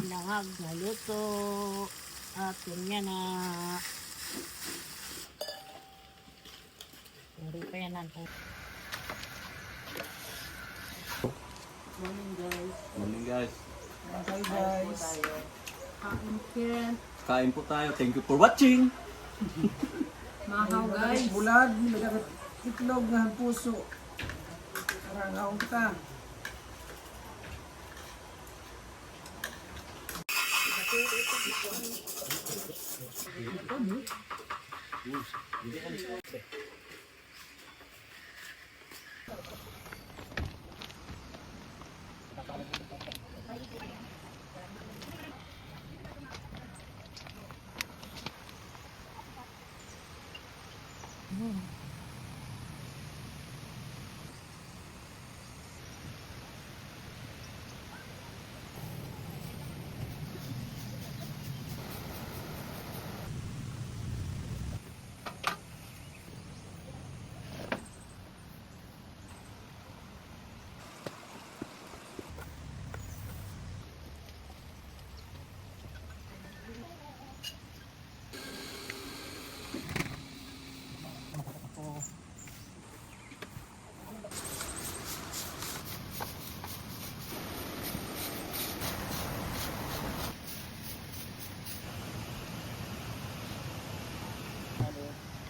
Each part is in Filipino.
Bilangag na luto. At yan na. Hindi pa yan natin. Morning guys. Morning guys. Hi guys. Kain po tayo. Thank you for watching. Mahaw guys. Bulag, nagdagat itlog nga puso. Karangaw kita.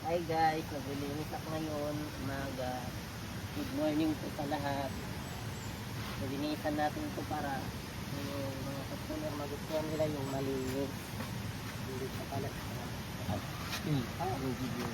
Hi guys, naglilinis ako ngayon umaga. Good morning po sa lahat. Nalinisan natin ito para yung mga customer magustuhan nila yung malinis. Hindi pa pala. Video.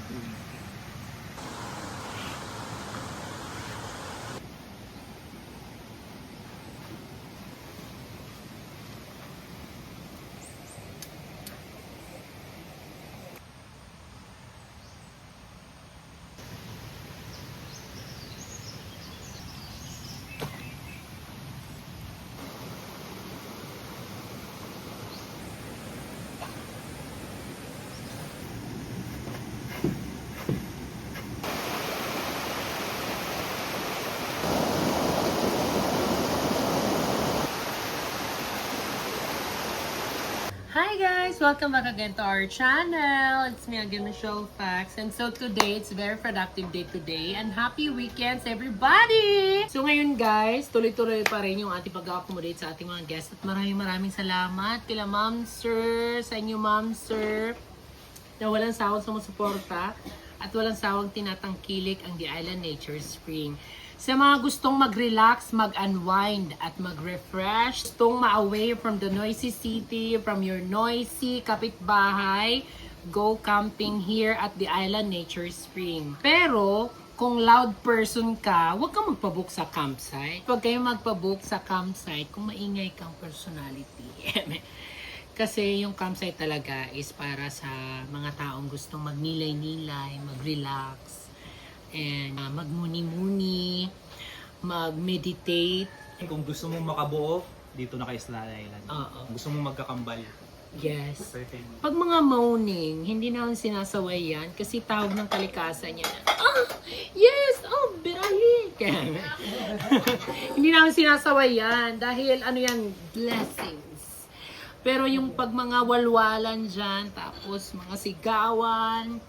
Hi guys! Welcome back again to our channel. It's me again, Michelle Fax. And so today, it's a very productive day today. And happy weekends, everybody! So ngayon guys, tuloy-tuloy pa rin yung ating pag-accommodate sa ating mga guests. At maraming salamat kila Ma'am Sir, sa inyo Ma'am Sir, na walang sawang sumusuporta at walang sawang tinatangkilik ang The Island Nature Spring. Sa mga gustong mag-relax, mag-unwind at mag-refresh, gustong ma-away from the noisy city, from your noisy kapitbahay, go camping here at The Island Nature Spring. Pero, kung loud person ka, huwag kang magpabook sa campsite. Huwag kayong magpabook sa campsite kung maingay kang personality. Kasi yung campsite talaga is para sa mga taong gustong magnilay-nilay, mag-relax, and magmuni-muni, mag-meditate. Kung gusto mong makabuo, dito na kay Isla Island. Gusto mong magkakambal. Yes. Perfect. Pag mga moaning, hindi namin sinasaway yan kasi tawag ng kalikasan yan. Yes! Oh, birahi! Hindi namin sinasaway yan dahil ano yan, blessings. Pero yung pag mga walwalan dyan, tapos mga sigawan,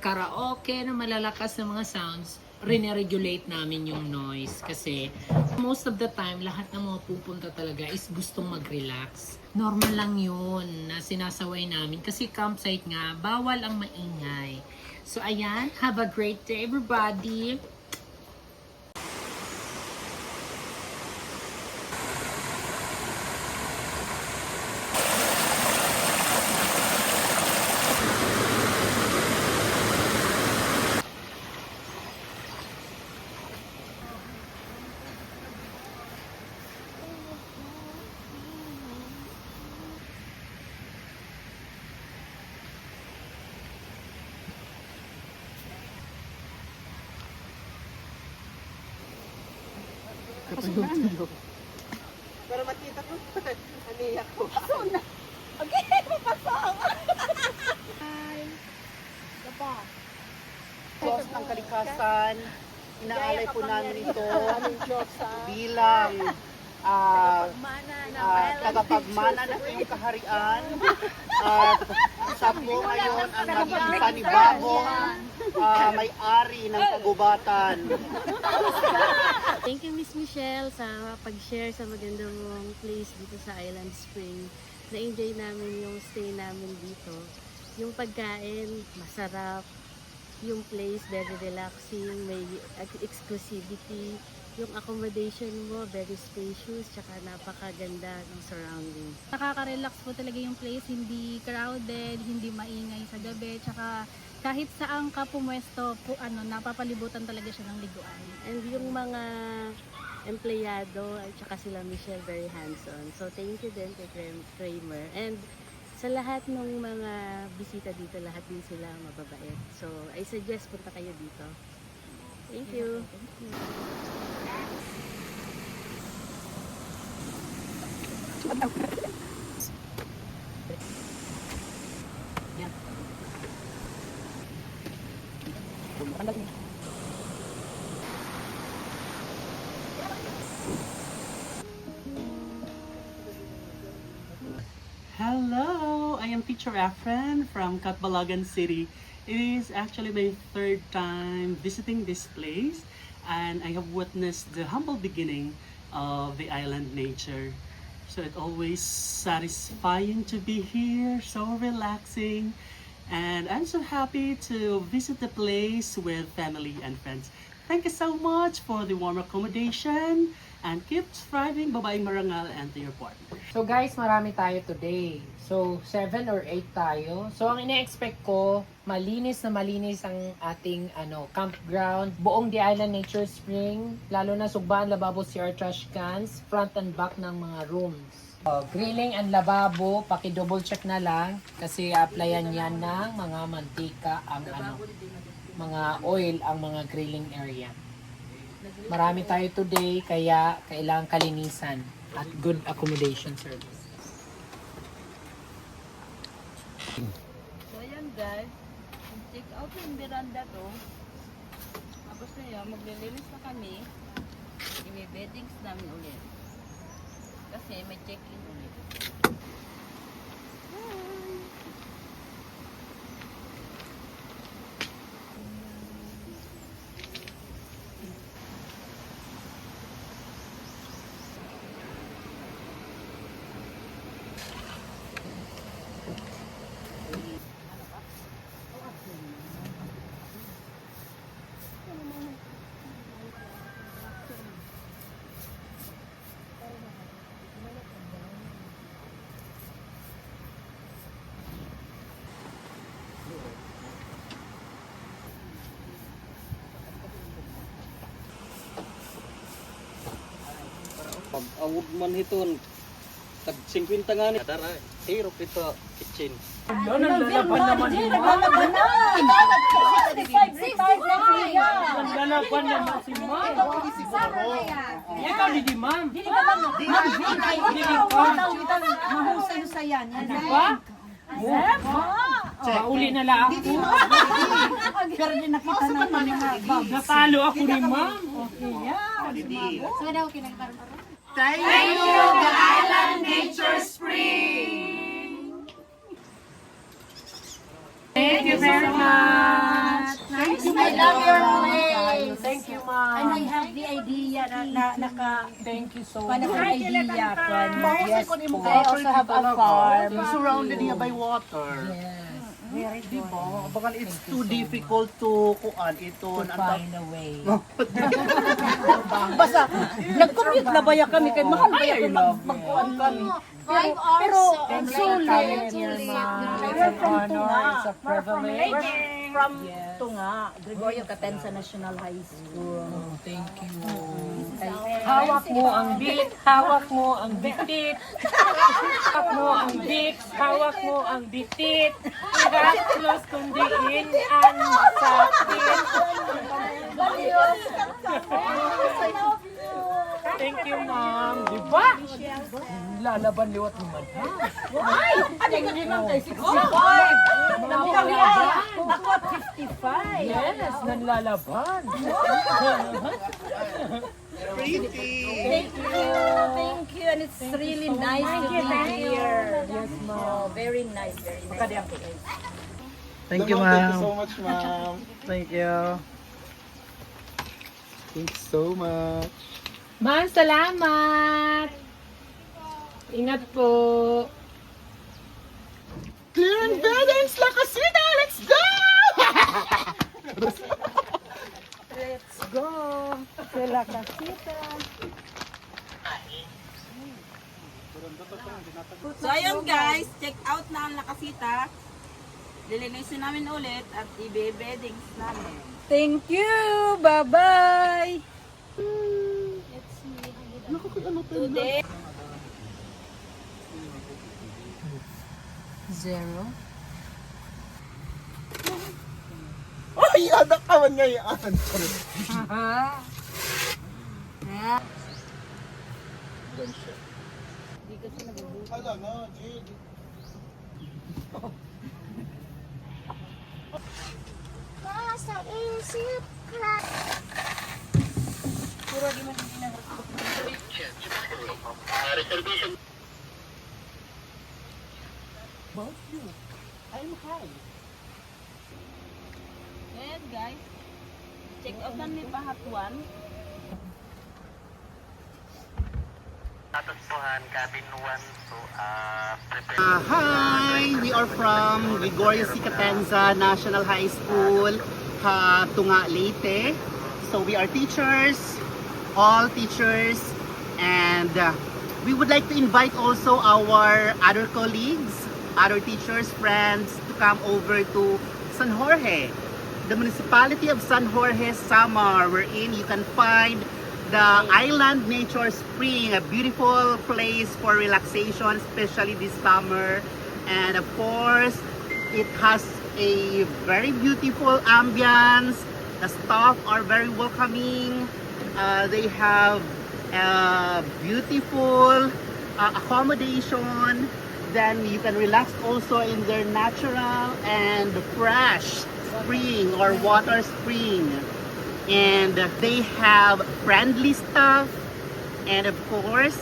karaoke na malalakas na mga sounds, rene-regulate namin yung noise kasi most of the time lahat ng mga pupunta talaga is gustong mag-relax. Normal lang yun na sinasaway namin kasi campsite nga, bawal ang maingay. So ayan, have a great day everybody! Para makita ko, aniyak ko. Okay, papasok! Diyos ng kalikasan, inaalay po namin ito bilang tagapagmana ng iyong kaharian. At sa po ngayon ang naging panibagong may-ari ng kagubatan. Thank you, Miss Michelle, sa pag-share sa magandang place dito sa Island Spring. Na-enjoy namin yung stay namin dito. Yung pagkain, masarap. Yung place, very relaxing. May exclusivity. Yung accommodation mo, very spacious. Tsaka napakaganda ng surroundings. Nakaka-relax po talaga yung place, hindi crowded, hindi maingay sa gabi, tsaka kahit saan ka pumwesto, napapalibutan talaga siya ng liguan. And yung mga empleyado at saka sila Michelle, very hands-on. So thank you din kay Kramer. And sa lahat ng mga bisita dito, lahat din sila mababait. So I suggest punta kayo dito. Thank you. Hello, I am Teacher Efren from Catbalogan City. It is actually my third time visiting this place, and I have witnessed the humble beginning of the island nature. So it's always satisfying to be here, so relaxing, and I'm so happy to visit the place with family and friends. Thank you so much for the warm accommodation, and keep thriving, babaeng marangal, and to your partner. So guys, marami tayo today. So 7 or 8 tayo. So ang ina-expect ko, malinis na malinis ang ating campground. Buong The Island Nature Spring, lalo na sugban, lababo, CR trash cans, front and back ng mga rooms. Grilling and lababo, paki-double check na lang kasi applyan yan ng mga mantika ang mga oil ang mga grilling area. Marami tayo today kaya kailangan kalinisan at good accommodation service. So ayan guys, check out yung veranda to. Tapos na yun, maglilinis na kami. I-beddings namin ulit. Kasi may check-in ulit. Pag awog man hiton, tag 50 nga ni. Tara, hero ito kitchen. Naglalaban naman si Ma'am. Ikaw di Ma'am. Mahusay sa yan. Di ba? Mauli na lang ako. Pero di nakita naman mga bab. Natalo ako ni Ma'am. Thank you, The Island Nature Thank you very much. Thank you. I love your place. Thank you, Ma'am. And I have the idea na Thank you so Paano much. ang idea from yes po. I also have a farm. Surrounded niya by water. Yes. Diba? Baka it's too difficult to kuan ito. Find a way. Basta, nag-commute na baya kami kay mahal baya kung magkuhan kami. Pero sulit. It's an honor. It's a privilege. From Tunga, Gregorio Catenza National High School. Oh, thank you. Hawak mo ang beat, hawak mo ang bitit. Hawak mo ang biks, hawak mo ang bitit. Hirap close kundiin ang masakit. Thank you, Ma'am. Diba? Lalaban liwat naman, ha? Ay! Ano ka din lang tayo? 65! Ako 55! Yes, nanlalaban. Pretty. Thank you! Thank it's really nice to be here. Yes, ma'am. Very nice, very nice. Thank you, ma'am. Thank you so much, ma'am. Thank you. Thanks so much. Ma'am, salamat! Ingat po! Clear and Vedens, La Casita, let's go! Let's go. Sila kasita. So ayun guys, check out na ang Lakasita. Lilinisin namin ulit at i-beddings namin. Thank you. Bye-bye. Today, Zero. Ay, anak ka man ngayon. ayan guys, check out namin pahat 1. Hi! We are from Gregorio C. Catenza National High School, Tunga, Leyte. So we are teachers, all teachers, and we would like to invite also our other colleagues, other teachers, friends to come over to San Jorge, the municipality of San Jorge, Samar, wherein you can find the Island Nature Spring, a beautiful place for relaxation, especially this summer. And of course, it has a very beautiful ambience. The staff are very welcoming. They have beautiful accommodation. Then you can relax also in their natural and fresh spring or water spring. And they have friendly staff, and of course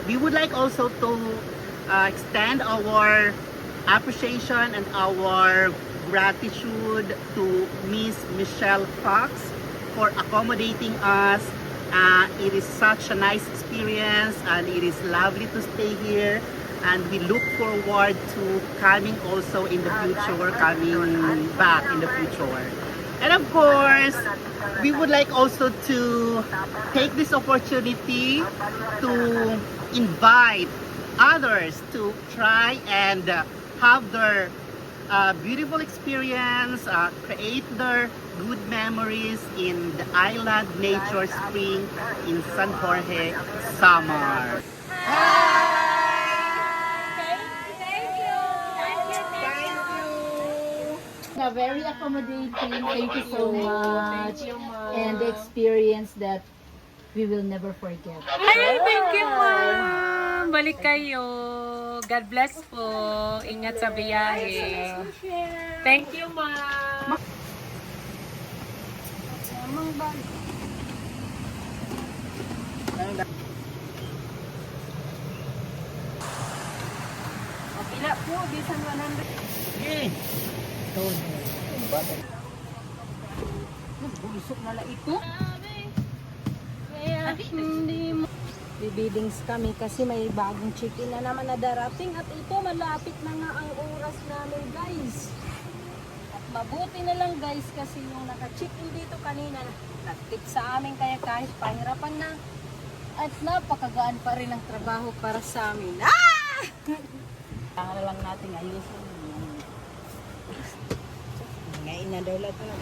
we would like also to extend our appreciation and our gratitude to Miss Michelle Fox for accommodating us. It is such a nice experience and it is lovely to stay here, and we look forward to coming also in the future, coming back in the future. And of course, we would like also to take this opportunity to invite others to try and have their beautiful experience, create their good memories in the Island Nature Spring in San Jorge, Samar. Very accommodating. Thank you so much. And the experience that we will never forget. Ay, thank you, ma'am! Balik kayo. God bless po. Ingat sa biyahe. Thank you, ma'am. Pila po, bisan 100. Busok na lang ito. Bibidings kami kasi may bagong chicken na naman na darating at ito malapit na nga ang oras namin guys. At mabuti na lang guys kasi yung naka-chicken dito kanina nagtip sa amin kaya kahit pahirapan na at napakagaan pa rin ang trabaho para sa amin. Kailangan lang natin ayusin. Ngayon na daw lahat na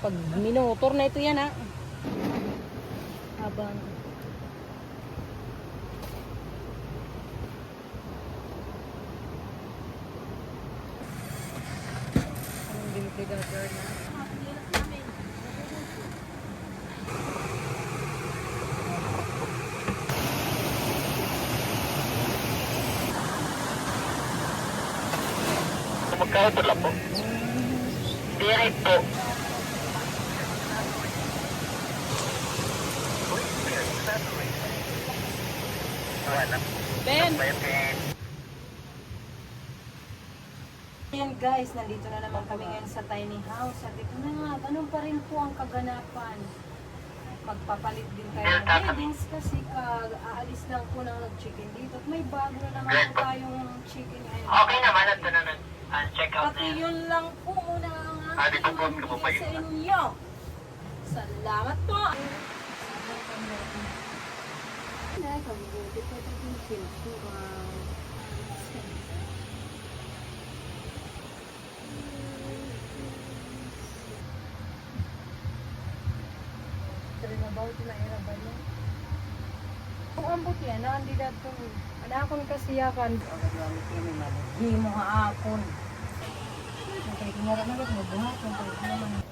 pag minutor na ito yan ha. Habang anong binibigay na? Magkano pala po? Direct po. Ben! Ayan guys, nandito na naman kami ngayon sa tiny house. At ito na nga, ganun pa rin po ang kaganapan. Magpapalit din tayo ng beddings kasi aalis lang po ng chicken dito. At may bago na naman po tayong chicken ngayon. Okay naman, at check out na yan. Yun lang po muna ang aking ibigay sa inyo. Salamat po! Kung ambot yan, naandi dato. Anakon kasiyakan. Di mo haakon. Okay, kinara na lang mo buhat. Okay, naman.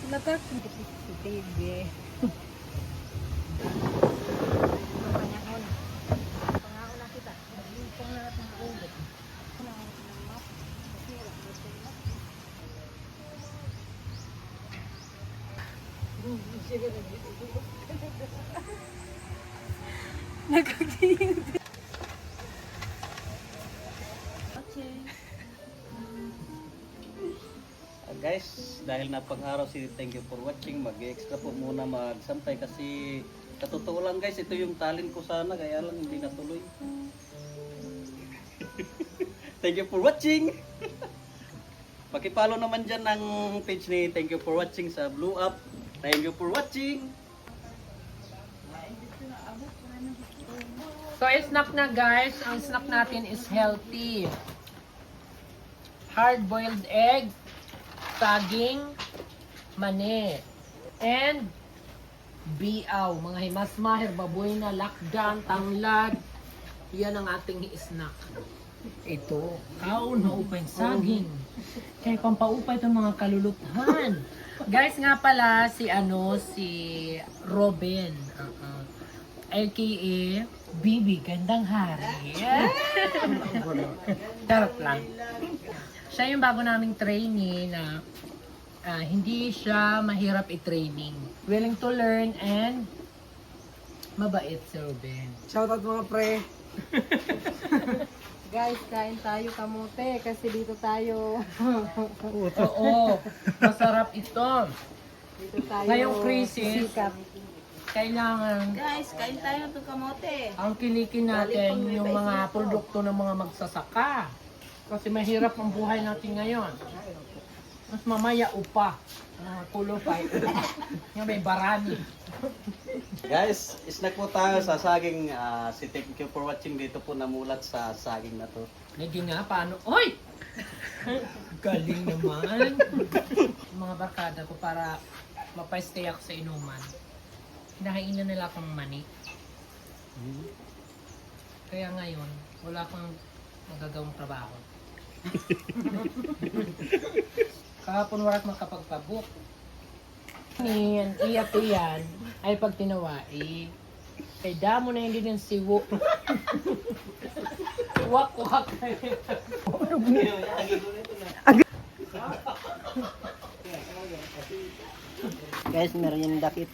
Latak si TV. Panahon. Panahon na kita. Pang lahat ng ulit. Nagkakiyot. Guys, dahil napag-araw si thank you for watching, mag-extra po muna magsampay kasi sa totoo lang guys, ito yung talent ko sana kaya lang hindi natuloy. Thank you for watching! Pakipollow naman dyan ang page ni Thank You For Watching sa Blue Up. Thank you for watching! So, snack na guys. Ang snack natin is healthy. Hard-boiled egg, saging, mani, and biaw. Mga himasmahir, baboy na, lakdan, tanglad. Yan ang ating snack. Ito, kaon na upay saging. Kaya pampaupay itong mga kaluluthan. Guys, nga pala, si Robin. AKA Bibi Gandang Hari. Charot lang. Siya yung bago naming trainee na hindi siya mahirap i-training. Willing to learn and mabait si Robin. Shoutout mga pre. Guys, kain tayo kamote kasi dito tayo. Oo, masarap ito. Dito tayo. Ngayong crisis, sikat. kailangan Guys, kain tayo ng kamote. ang kilikin natin yung mga produkto ng mga magsasaka. Kasi mahirap ang buhay natin ngayon. Mas mamaya upa. Kulupay. Yung may barani. Guys, snack po tayo sa saging. Si Thank You For Watching dito po namulat sa saging na to. Naging nga, paano? Oy! Galing naman. Mga barkada ko para mapastay ako sa inuman. Hinahainan nila akong mani. Kaya ngayon, wala akong magagawang trabaho. Kahapon wala akong makapagpabook. Iyan ay pag tinawai, ay damo na hindi ng siwo. Wak-wak. Guys, meron yung dakit.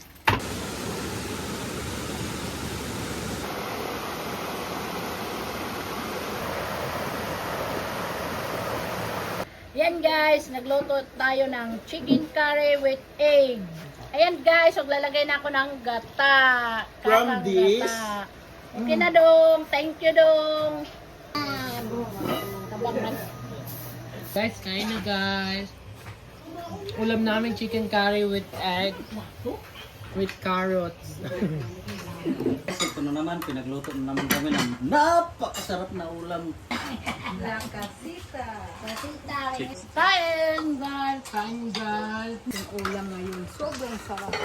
Yan guys, nagluto tayo ng chicken curry with egg. Ayan guys, lalagay na ako ng gata. From this? Gata. Okay na dong. Thank you dong. Tabang na. Guys, kain na guys. Ulam namin chicken curry with egg. With carrots. Ito na naman, pinagluto na naman kami ng napakasarap na ulam. Kain guys! Kain guys! Yung ulam ngayon, sobrang sarap.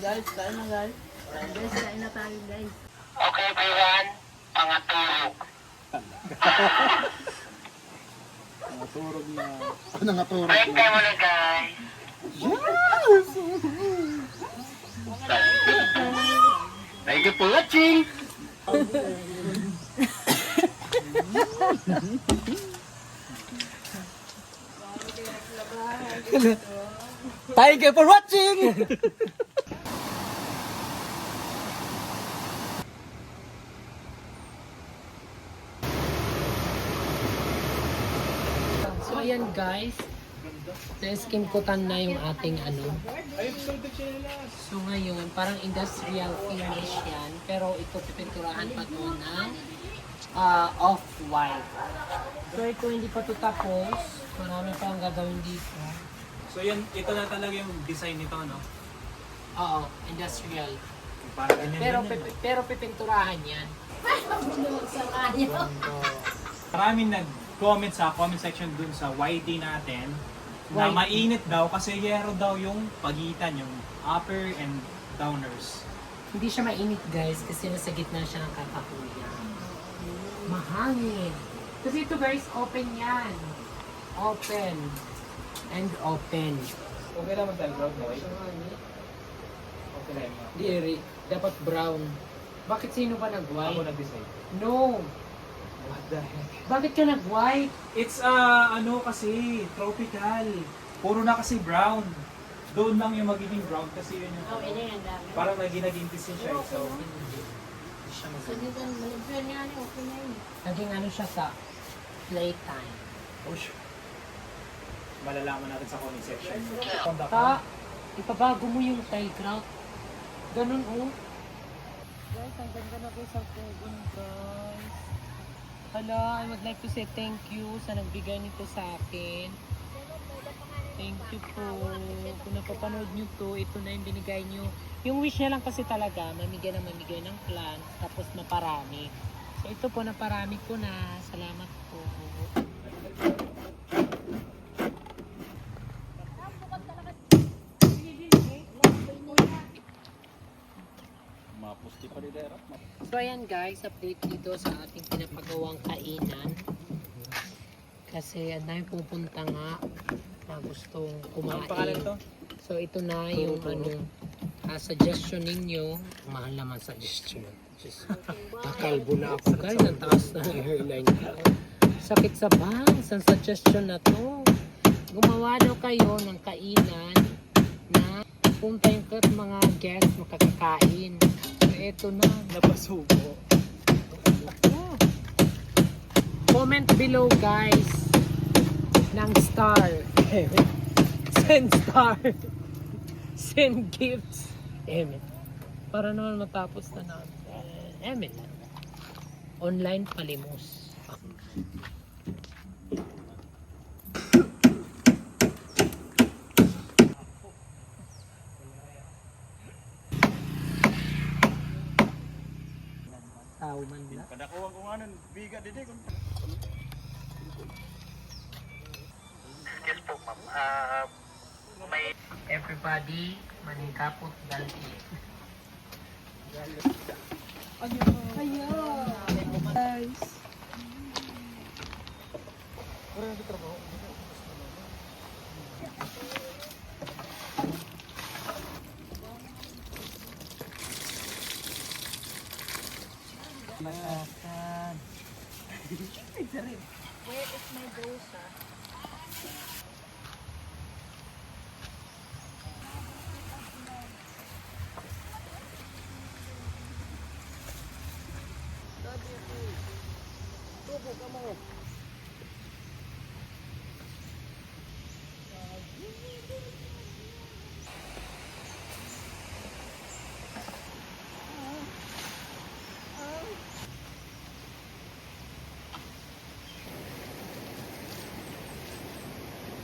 Guys, kain na guys. Guys, kain na tayo guys. Okay everyone, pangatulog. Naturog na. Break time muna guys. Yes! Thank you for watching. Thank you for watching! So ayan guys, na-skin coatan na yung ating ano. So ngayon, parang industrial finish yan. Pero ito pipinturahan pa to ng off-white. So ito hindi pa to tapos. Marami pa ang gagawin dito. So yan, ito na talaga yung design nito, no? Oo, industrial. Parang ganyan Pero pipinturahan yan. Maraming nag-comment sa comment section dun sa YT natin na YT. mainit daw kasi yero daw yung pagitan, yung upper and downers. Hindi siya mainit guys kasi nasa gitna siya ng kakahuyan. Mahangin. Kasi ito guys, open yan. Open. And open. Okay lang mag-ground mo, right? Okay lang mo. Diri, dapat brown. Bakit sino ba Ako nag-white? nag-decide. No. What the heck? Bakit ka nag-white? It's ano kasi, tropical. Puro na kasi brown. Doon lang yung magiging brown kasi yun yung parang naging-intis siya. So, hindi siya Naging ano siya sa playtime. oh, sure. Malalaman natin sa comment section. Ipabago mo yung tile grout. Ganun oh. Guys, ang ganda na po sa pugon, guys. Hala, I would like to say thank you sa nagbigay nito sa akin. Thank you po. Kung napapanood nyo to, ito na yung binigay nyo. Yung wish niya lang kasi talaga, mamigay ng plants, tapos maparami. So ito po, naparami ko na. Salamat po. Mapusti pa rin dera. So ayan guys, update dito sa ating pinapagawang kainan. Kasi ang dami pupunta nga na gustong kumain. So ito na yung suggestion ninyo. Mahal naman suggestion. Nakalbo na ako guys, ang taas na hairline ko. Sakit sa bangs ang suggestion na to. Gumawa daw kayo ng kainan na punta yung mga guests makakakain. So ito na, napasubo. Comment below guys ng star. Send star. Send gifts. Emet. Para naman matapos na natin. Emet. Online palimos. Tao man na. Kadakuha ko nga nun, biga didi. Yes po, ma'am. May Everybody, maningkapot galti.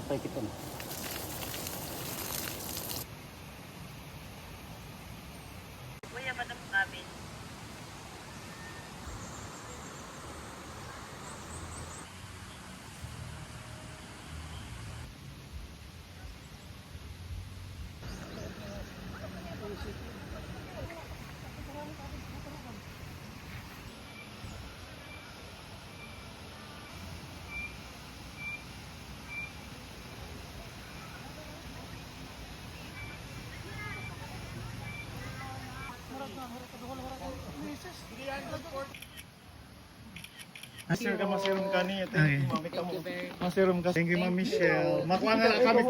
Patay kita na. Kuya, madam namin. Sir ka masirum ka niya. Thank you, Mami. Thank you very much. Masirum ka. Thank you, Ma'am Michelle. Makuha na lang kami.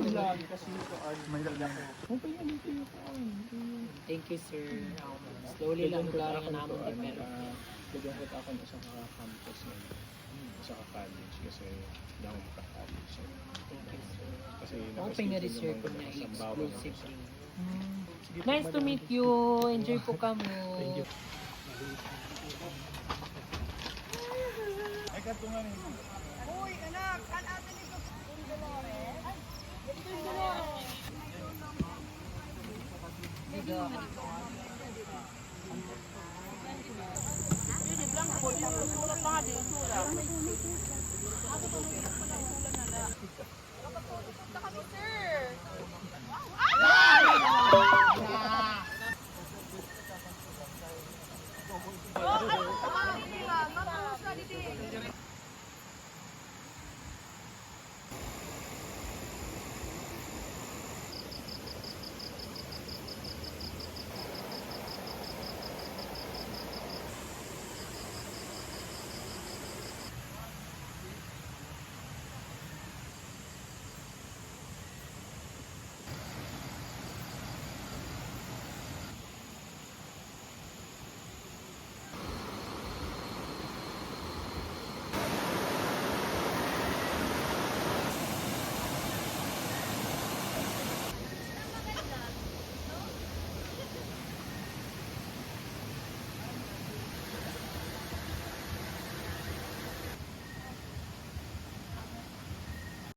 Thank you, sir. Slowly lang kaya namin pero Nagawin ako na sa campus ngayon. Sa college kasi hindi ako maka-college. Kasi open nga this year ko na exclusively. Nice to meet you. Enjoy po kami. Ay, kato nga niyo. Uy, anak!